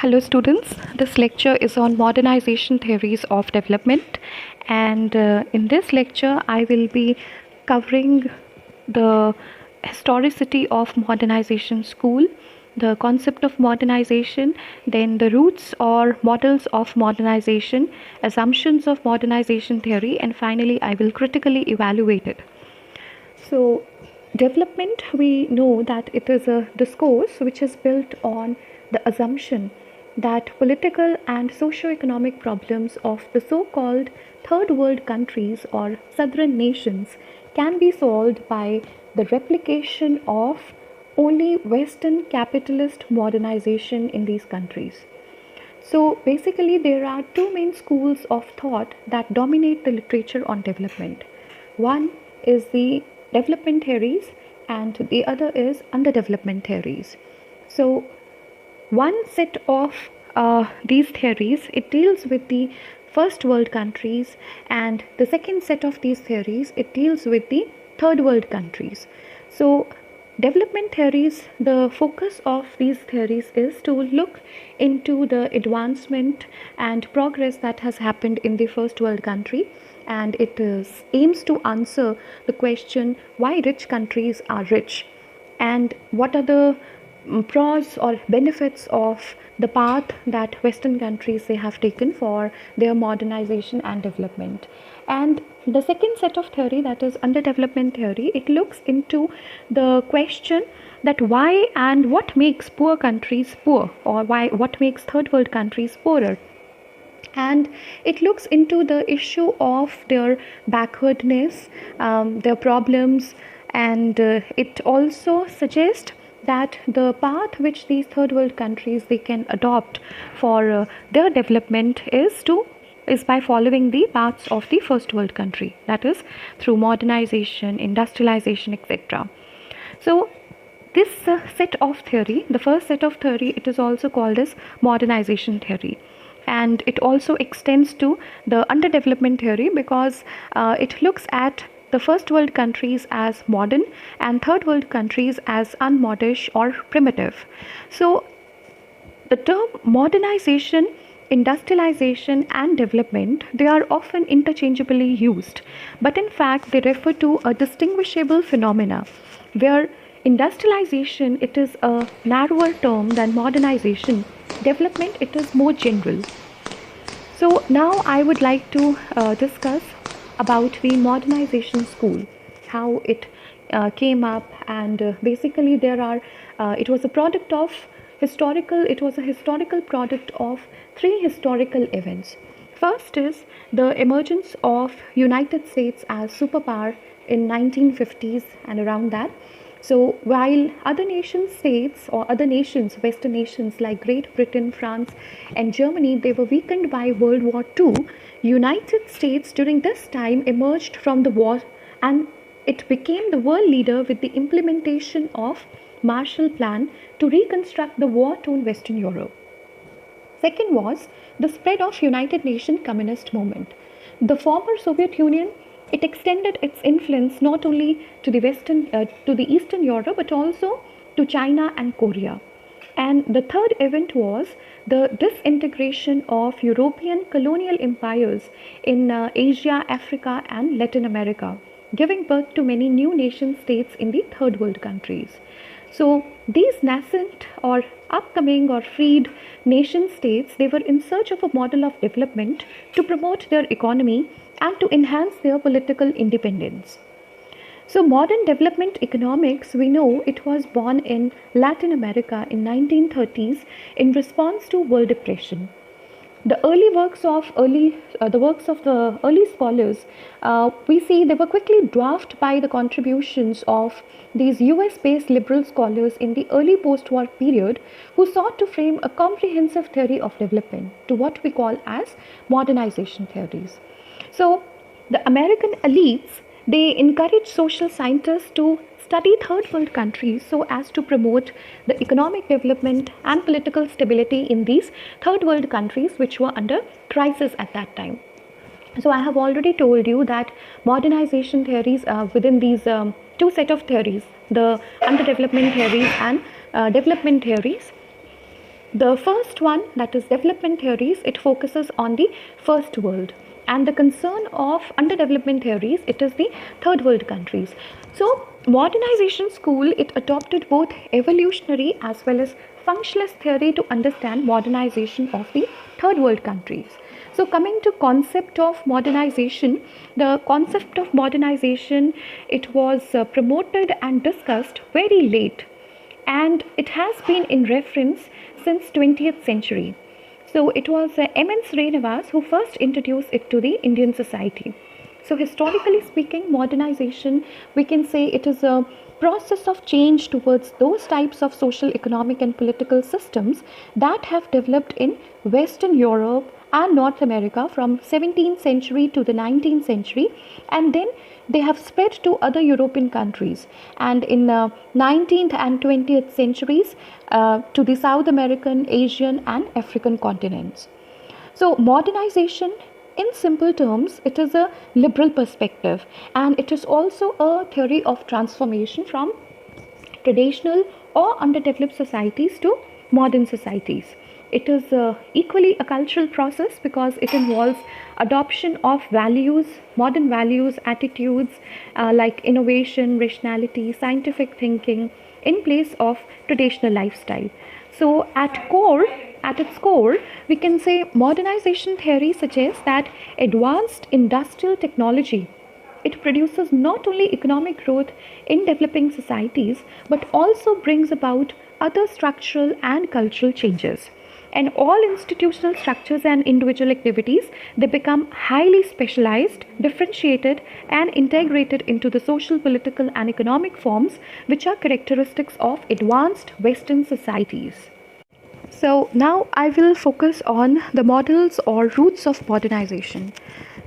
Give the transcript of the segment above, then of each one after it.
Hello students, this lecture is on modernization theories of development, and in this lecture I will be covering the historicity of modernization school, the concept of modernization, then the roots or models of modernization, assumptions of modernization theory, and finally I will critically evaluate it. So, development, we know that it is a discourse which is built on the assumption that political and socio-economic problems of the so-called third world countries or southern nations can be solved by the replication of only Western capitalist modernization in these countries. So basically, there are two main schools of thought that dominate the literature on development. One is the development theories, and the other is underdevelopment theories. So one set of these theories, it deals with the first world countries, and the second set of these theories, it deals with the third world countries. So development theories, the focus of these theories is to look into the advancement and progress that has happened in the first world country, and it aims to answer the question why rich countries are rich and what are the pros or benefits of the path that Western countries they have taken for their modernization and development. And the second set of theory, that is underdevelopment theory, it looks into the question that why and what makes poor countries poor, or what makes third world countries poorer. And it looks into the issue of their backwardness, their problems, and it also suggests that the path which these third world countries they can adopt for their development is by following the paths of the first world country, that is through modernization, industrialization, etc. So this set of theory, the first set of theory, it is also called as modernization theory, and it also extends to the underdevelopment theory because it looks at the first world countries as modern and third world countries as unmodern or primitive. So the term modernization, industrialization and development, they are often interchangeably used, but in fact they refer to a distinguishable phenomena where industrialization, it is a narrower term than modernization, development, it is more general. So now I would like to discuss about the modernization school, how it came up, and basically it was a product of it was a historical product of three historical events. First is the emergence of United States as superpower in 1950s and around that. So while other nation states or other nations, Western nations like Great Britain, France and Germany, they were weakened by World War II, United States during this time emerged from the war and it became the world leader with the implementation of Marshall Plan to reconstruct the war-torn Western Europe. Second was the spread of United Nations Communist movement. The former Soviet Union, it extended its influence not only to the Eastern Europe, but also to China and Korea. And the third event was the disintegration of European colonial empires in Asia, Africa, and Latin America, giving birth to many new nation states in the third world countries. So these nascent or upcoming or freed nation states, they were in search of a model of development to promote their economy and to enhance their political independence. So modern development economics, we know it was born in Latin America in 1930s in response to World Depression. The works of the early scholars, we see they were quickly dwarfed by the contributions of these US-based liberal scholars in the early post-war period who sought to frame a comprehensive theory of development to what we call as modernization theories. So the American elites, they encouraged social scientists to study third world countries so as to promote the economic development and political stability in these third world countries which were under crisis at that time. So I have already told you that modernization theories within these two set of theories, the underdevelopment theories and development theories, The first one, that is development theories, it focuses on the first world, and the concern of underdevelopment theories, it is the third world countries. So modernization school, it adopted both evolutionary as well as functionalist theory to understand modernization of the third world countries. So coming to concept of modernization, the concept of modernization, it was promoted and discussed very late, and it has been in reference since 20th century. So it was M.N. Srinivas who first introduced it to the Indian society. So historically speaking, modernization, we can say it is a process of change towards those types of social, economic and political systems that have developed in Western Europe and North America from 17th century to the 19th century, and then they have spread to other European countries, and in 19th and 20th centuries to the South American, Asian and African continents. So modernization, in simple terms, it is a liberal perspective, and it is also a theory of transformation from traditional or underdeveloped societies to modern societies. It is equally a cultural process because it involves adoption of values, modern values, attitudes like innovation, rationality, scientific thinking in place of traditional lifestyle. So at its core, we can say modernization theory suggests that advanced industrial technology, it produces not only economic growth in developing societies but also brings about other structural and cultural changes. And all institutional structures and individual activities, they become highly specialized, differentiated and integrated into the social, political and economic forms which are characteristics of advanced Western societies. So now I will focus on the models or roots of modernization.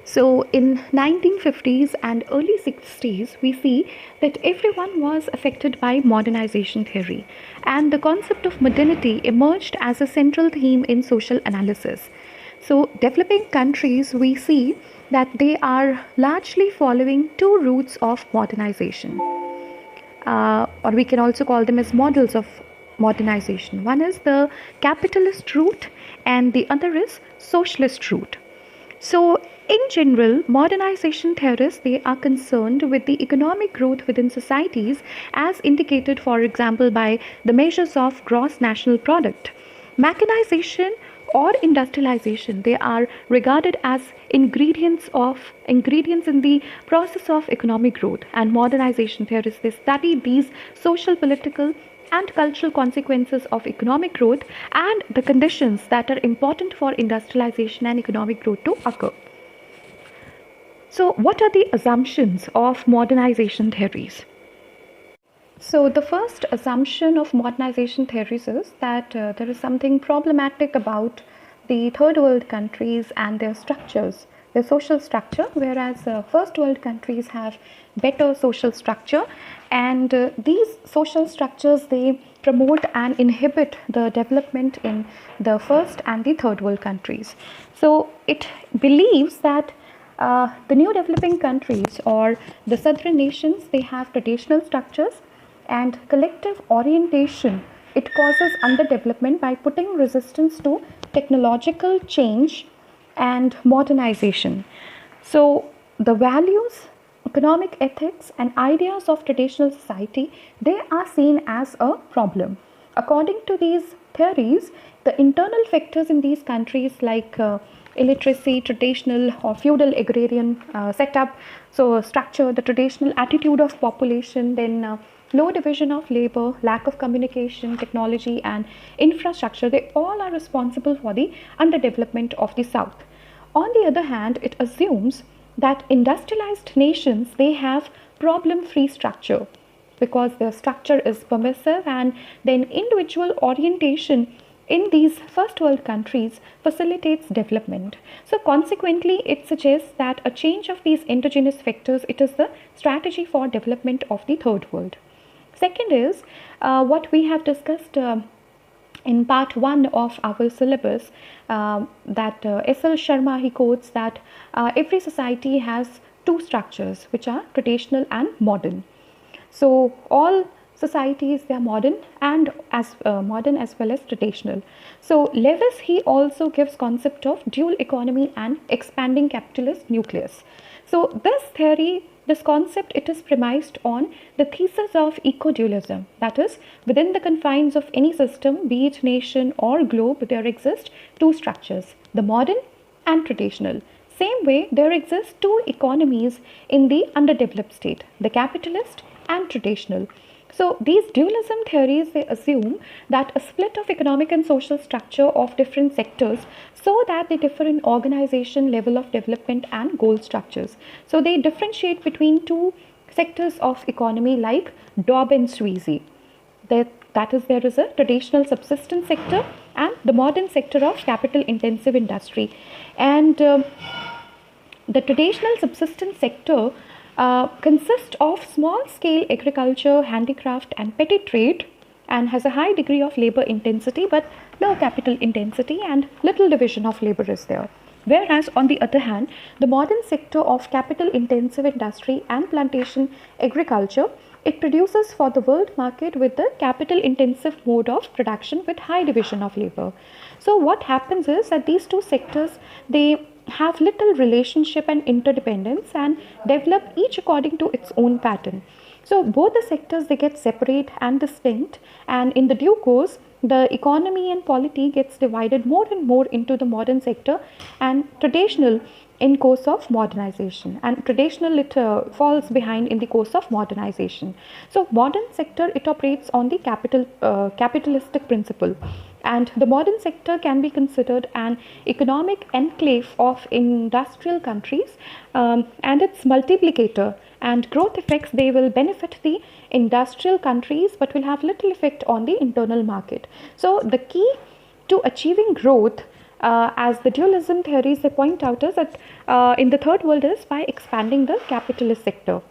So in 1950s and early 60s, we see that everyone was affected by modernization theory, and the concept of modernity emerged as a central theme in social analysis. So developing countries, we see that they are largely following two routes of modernization, or we can also call them as models of modernization. One is the capitalist route and the other is socialist route. So in general, modernization theorists, they are concerned with the economic growth within societies as indicated, for example, by the measures of gross national product. Mechanization or industrialization, they are regarded as ingredients in the process of economic growth, and modernization theorists, they study these social, political and cultural consequences of economic growth and the conditions that are important for industrialization and economic growth to occur. So what are the assumptions of modernization theories? So the first assumption of modernization theories is that there is something problematic about the third world countries and their structures, their social structure, whereas first world countries have better social structure, and these social structures, they promote and inhibit the development in the first and the third world countries. So it believes that the new developing countries or the southern nations, they have traditional structures, and collective orientation, it causes underdevelopment by putting resistance to technological change and modernization. So the values, economic ethics and ideas of traditional society, they are seen as a problem. According to these theories, the internal factors in these countries like illiteracy, traditional or feudal agrarian setup, so structure, the traditional attitude of population, then low division of labor, lack of communication, technology and infrastructure, they all are responsible for the underdevelopment of the South. On the other hand, it assumes that industrialized nations, they have problem-free structure because their structure is permissive, and then individual orientation in these first world countries facilitates development. So consequently, it suggests that a change of these endogenous factors, it is the strategy for development of the third world. Second is what we have discussed in part 1 of our syllabus, that S.L. Sharma, he quotes that every society has two structures which are traditional and modern. So all societies, they are modern as well as traditional. So Lewis, he also gives concept of dual economy and expanding capitalist nucleus. So this theory, this concept, it is premised on the thesis of eco-dualism. That is, within the confines of any system, be it nation or globe, there exist two structures, the modern and traditional. Same way, there exist two economies in the underdeveloped state, the capitalist and traditional. So these dualism theories, they assume that a split of economic and social structure of different sectors so that they differ in organization, level of development and goal structures. So they differentiate between two sectors of economy like Dobb and Sweezy. That is, there is a traditional subsistence sector and the modern sector of capital intensive industry. And the traditional subsistence sector consists of small scale agriculture, handicraft and petty trade, and has a high degree of labor intensity but low capital intensity, and little division of labor is there. Whereas on the other hand, the modern sector of capital intensive industry and plantation agriculture, it produces for the world market with the capital intensive mode of production with high division of labor. So what happens is that these two sectors, they have little relationship and interdependence and develop each according to its own pattern. So both the sectors, they get separate and distinct, and in the due course the economy and polity gets divided more and more into the modern sector and traditional in course of modernization, and traditional it falls behind in the course of modernization. So modern sector, it operates on the capitalistic principle, and the modern sector can be considered an economic enclave of industrial countries, and its multiplicator and growth effects, they will benefit the industrial countries but will have little effect on the internal market. So the key to achieving growth, as the dualism theories they point out, is that in the third world is by expanding the capitalist sector.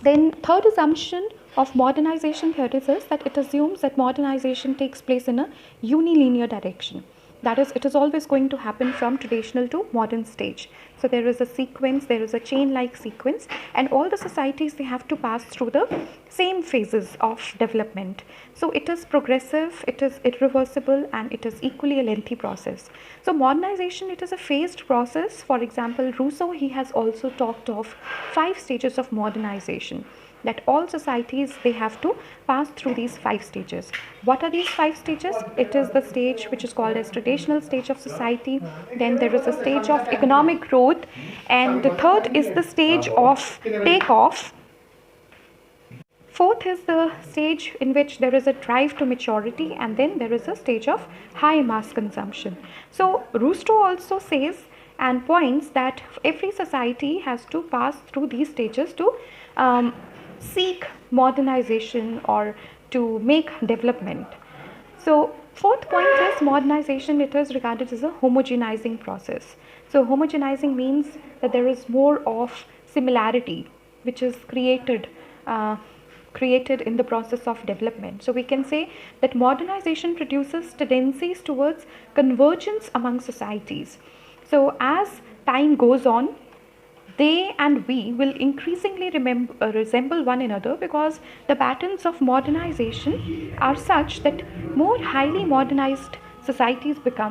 Then third assumption of modernization theories is that it assumes that modernization takes place in a unilinear direction. That is, it is always going to happen from traditional to modern stage. So there is a sequence, there is a chain-like sequence, and all the societies, they have to pass through the same phases of development. So it is progressive, it is irreversible, and it is equally a lengthy process. So modernization, it is a phased process. For example, Rousseau, he has also talked of 5 stages of modernization, that all societies, they have to pass through these 5 stages. What are these 5 stages? It is the stage which is called as traditional stage of society. Then there is a stage of economic growth, and the third is the stage of takeoff. Fourth is the stage in which there is a drive to maturity, and then there is a stage of high mass consumption. So Rousseau also says and points that every society has to pass through these stages to seek modernization or to make development. So fourth point is modernization, it is regarded as a homogenizing process. So homogenizing means that there is more of similarity which is created in the process of development. So we can say that modernization produces tendencies towards convergence among societies. So as time goes on, they and we will increasingly resemble one another, because the patterns of modernization are such that more highly modernized societies become